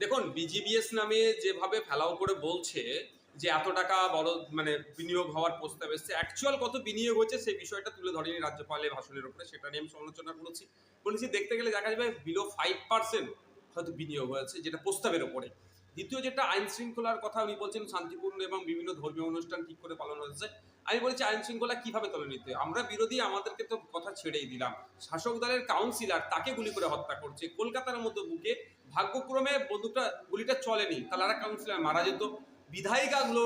দেখুন, বিজিবিএস নামে যেভাবে ফেলাও করে বলছে যে এত টাকা বড় মানে বিনিয়োগ হওয়ার প্রস্তাব এসছে, অ্যাকচুয়াল কত বিনিয়োগ হচ্ছে সেই বিষয়টা তুলে ধরেনি রাজ্যপালের ভাষণের উপরে, সেটা নিয়ে আমি সমালোচনা বলেছি দেখতে গেলে দেখা যাবে বিলো 5% হয়তো বিনিয়োগ হয়েছে, যেটা প্রস্তাবের ওপরে। দ্বিতীয় যেটা আইন শৃঙ্খলার কথা উনি বলছেন, শান্তিপূর্ণ এবং বিভিন্ন ধর্মীয় অনুষ্ঠান ঠিক করে পালন হচ্ছে। আমি বলেছি আইন শৃঙ্খলা কিভাবে তুলে নিতে, আমরা বিরোধী, আমাদেরকে তো কথা ছেড়েই দিলাম। শাসক দলের কাউন্সিলর তাকে গুলি করে হত্যা করছে কলকাতার মতো বুকে, ভাগ্যক্রমে গুলিটা চলেনি, তাহলে আর কাউন্সিলর মারা যেত। বিধায়িকাগুলো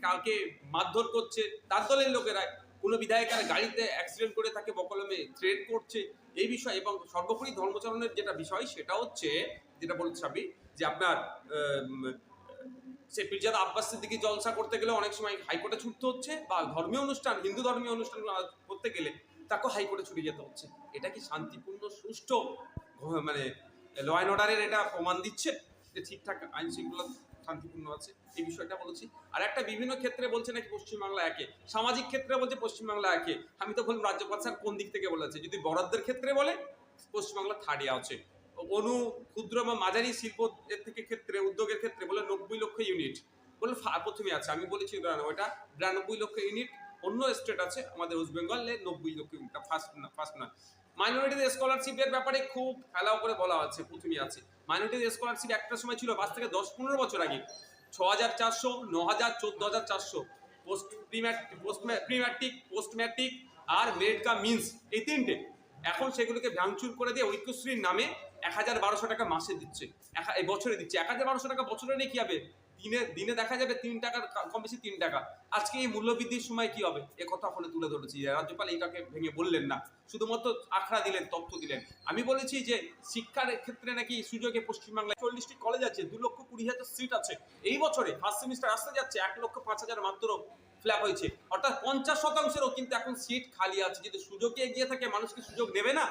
কাউকে মারধর করছে তার দলের লোকেরাই, কোনো বিধায়িকার গাড়িতে অ্যাক্সিডেন্ট করে তাকে বকলমে থ্রেট করছে এই বিষয়। এবং সর্বোপরি ধর্মচরণের যেটা বিষয় সেটা হচ্ছে, যেটা বলছি আমি, যে আপনার সে পীরজাদা আব্বাস সিদ্দিকী জলসা করতে গেলে অনেক সময় হাইকোর্টে ছুটতে হচ্ছে, বা ধর্মীয় অনুষ্ঠান, হিন্দু ধর্মীয় অনুষ্ঠান করতে গেলে তাকে হাইকোর্টে ছুটে যেতে হচ্ছে। এটা কি শান্তিপূর্ণ সুষ্ঠু মানে ল অ্যান্ড অর্ডারের এটা প্রমাণ দিচ্ছে যে ঠিকঠাক আইন শৃঙ্খলা শান্তিপূর্ণ আছে? এই বিষয়টা বলেছি। আর একটা বিভিন্ন ক্ষেত্রে বলছে নাকি পশ্চিমবাংলা একে, সামাজিক ক্ষেত্রে বলছে পশ্চিমবাংলা একে। আমি তো বললাম রাজ্যপাল স্যার কোন দিক থেকে বলেছে? যদি বরাদ্দের ক্ষেত্রে বলে পশ্চিমবাংলা থার্ডে আছে, অনু ক্ষুদ্র বা মাঝারি শিল্প এর থেকে ক্ষেত্রে, উদ্যোগের ক্ষেত্রে বলে 90 লক্ষ ইউনিট বলে প্রথমে আছে। আমি বলেছি ওটা 92 লক্ষ ইউনিট। অন্য স্টেট আছে আমাদের ওয়েস্ট বেঙ্গলে 90 লক্ষ ইউনিট, ফার্স্ট না। মাইনরিটিদের স্কলারশিপের ব্যাপারে খুব ফেলাও করে বলা আছে, প্রথমে আছে। মাইনরিটিদের স্কলারশিপ একটা সময় ছিল 5 থেকে 10-15 বছর আগে 6400, 9000, 14400, প্রিম্যাট্রিক, পোস্ট ম্যাট্রিক আর মেরিট কাম মিন্স, এই তিনটে। এখন সেগুলোকে ভাঙচুর করে দিয়ে ঐক্যশ্রীর নামে 1000-1200 টাকা মাসে দিচ্ছে, এই বছরে দিচ্ছে। 1000-1200 টাকা বছরে নিয়ে কি হবে? দিনে দেখা যাবে 3 টাকার কম বেশি 3 টাকা। আজকে এই মূল্যবৃদ্ধির সময় কি হবে এ কথা ওখানে তুলে ধরেছি। রাজ্যপাল এইটাকে ভেঙে বললেন না, শুধুমাত্র আখড়া দিলেন, তথ্য দিলেন। আমি বলেছি যে শিক্ষার ক্ষেত্রে নাকি সুযোগে পশ্চিমবাংলায় 40টি কলেজ আছে, 2,20,000 সিট আছে। এই বছরে ফার্স্ট সেমিস্টার আসতে যাচ্ছে 1,05,000 মাত্র ফ্ল্যাপ হয়েছে, অর্থাৎ 50%-ও কিন্তু এখন সিট খালি আছে। যদি সুযোগে এগিয়ে থাকে মানুষকে সুযোগ দেবে না,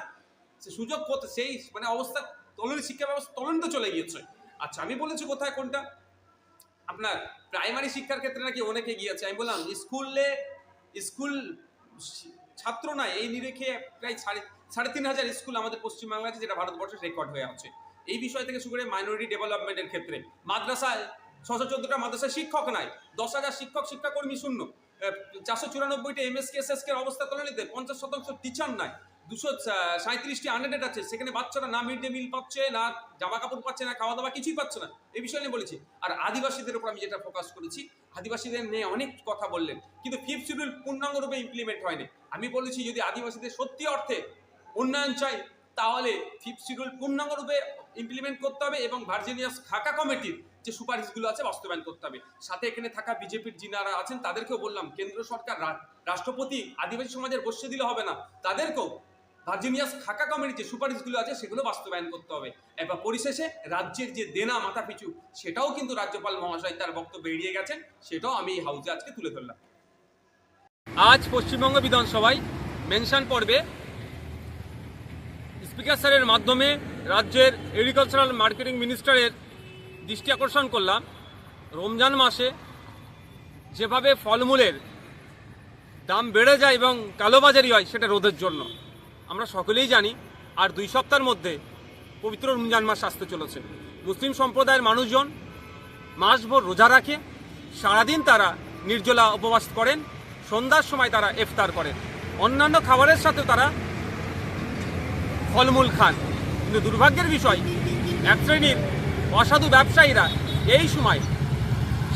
সে সুযোগ করতে সেই মানে অবস্থা তলনি, শিক্ষা ব্যবস্থা তলনিতে চলে গিয়েছে। আচ্ছা, আমি বলেছি কোথায় কোনটা, আপনার প্রাইমারি শিক্ষার ক্ষেত্রে নাকি অনেকে গিয়েছে। আমি বললাম স্কুল ছাত্র নয়, এই নিরিখে প্রায় 3,500 স্কুল আমাদের পশ্চিমবাংলা আছে, যেটা ভারতবর্ষের রেকর্ড হয়ে আছে। এই বিষয় থেকে শুরু করে মাইনরিটি ডেভেলপমেন্টের ক্ষেত্রে মাদ্রাসায় 614টা মাদ্রাসায় শিক্ষক নাই, 10,000 শিক্ষাকর্মী শূন্য, 494টা এমএসকে এসএসকে অবস্থা তলানিতে, 50% টিচার নাই, 237টি আনএডেড আছে, সেখানে বাচ্চারা না মিড ডে মিল পাচ্ছে, না জামা কাপড় পাচ্ছে, না খাওয়া দাওয়া কিছুই পাচ্ছে না। এই বিষয় নিয়ে বলেছি। আর আদিবাসীদের উপর আমি যেটা ফোকাস করেছি, আদিবাসীদের নিয়ে অনেক কথা বললেন, কিন্তু 5th শিডিউল পূর্ণাঙ্গরূপে ইমপ্লিমেন্ট হয়নি। আমি বলেছি যদি আদিবাসীদের সত্যি অর্থে উন্নয়ন চাই, তাহলে 5th শিডিউল পূর্ণাঙ্গরূপে ইমপ্লিমেন্ট করতে হবে এবং ভার্জিনিয়াস খাকা কমিটির যে সুপারিশগুলো আছে বাস্তবায়ন করতে হবে। সাথে এখানে থাকা বিজেপির যিনারা আছেন তাদেরকেও বললাম, কেন্দ্র সরকার, রাষ্ট্রপতি আদিবাসী সমাজের বসিয়ে দিলে হবে না, তাদেরকেও ভার্জিনিয়াস খাকা কমিটির যে সুপারিশগুলো আছে সেগুলো বাস্তবায়ন করতে হবে। এবার পরিশেষে রাজ্যের যে দেনা মাথা পিছু, সেটাও কিন্তু রাজ্যপাল মহাশয় তার বক্তব্যে এড়িয়ে গেছেন, সেটাও আমি এই হাউসে আজকে তুলে ধরলাম। আজ পশ্চিমবঙ্গ বিধানসভায় মেনশন পর্বে স্পিকার স্যারের মাধ্যমে রাজ্যের এগ্রিকালচারাল মার্কেটিং মিনিস্টারের দৃষ্টি আকর্ষণ করলাম, রমজান মাসে যেভাবে ফলমূলের দাম বেড়ে যায় এবং কালোবাজারি হয় সেটা রোধের জন্য। আমরা সকলেই জানি আর 2 সপ্তাহের মধ্যে পবিত্র রমজান মাস আসতে চলেছে। মুসলিম সম্প্রদায়ের মানুষজন মাসভর রোজা রাখে, সারাদিন তারা নির্জলা উপবাস করেন, সন্ধ্যার সময় তারা ইফতার করেন, অন্যান্য খাবারের সাথে তারা ফলমূল খান। কিন্তু দুর্ভাগ্যের বিষয়, এক শ্রেণীর অসাধু ব্যবসায়ীরা এই সময়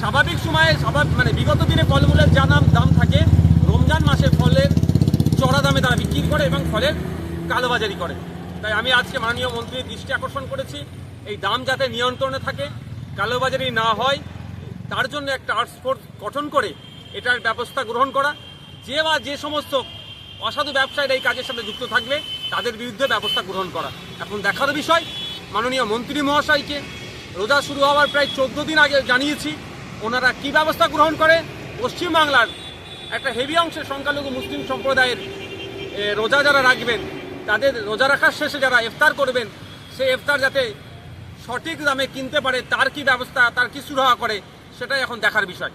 স্বাভাবিক সময়ে বিগত দিনে ফলমূলের যা দাম থাকে, রমজান মাসে ফলের চড়া দামে তারা বিক্রি করে এবং ফলের কালোবাজারি করে। তাই আমি আজকে মাননীয় মন্ত্রীর দৃষ্টি আকর্ষণ করেছি, এই দাম যাতে নিয়ন্ত্রণে থাকে, কালোবাজারি না হয়, তার জন্য একটা টাস্ক ফোর্স গঠন করে এটার ব্যবস্থা গ্রহণ করা। যে সমস্ত অসাধু ব্যবসায়ীরা এই কাজের সাথে যুক্ত থাকবে তাদের বিরুদ্ধে ব্যবস্থা গ্রহণ করা। এখন দেখার বিষয়, মাননীয় মন্ত্রী মহাশয়কে রোজা শুরু হওয়ার প্রায় 14 দিন আগে জানিয়েছি, ওনারা কি ব্যবস্থা গ্রহণ করে পশ্চিমবাংলার একটা হেভি অংশের সংখ্যালঘু মুসলিম সম্প্রদায়ের রোজা যারা রাখবেন, তাদের রোজা রাখার শেষে যারা ইফতার করবেন, সেই ইফতার যাতে সঠিক দামে কিনতে পারে, তার কি ব্যবস্থা, তার কি সুরাহা করে, সেটাই এখন দেখার বিষয়।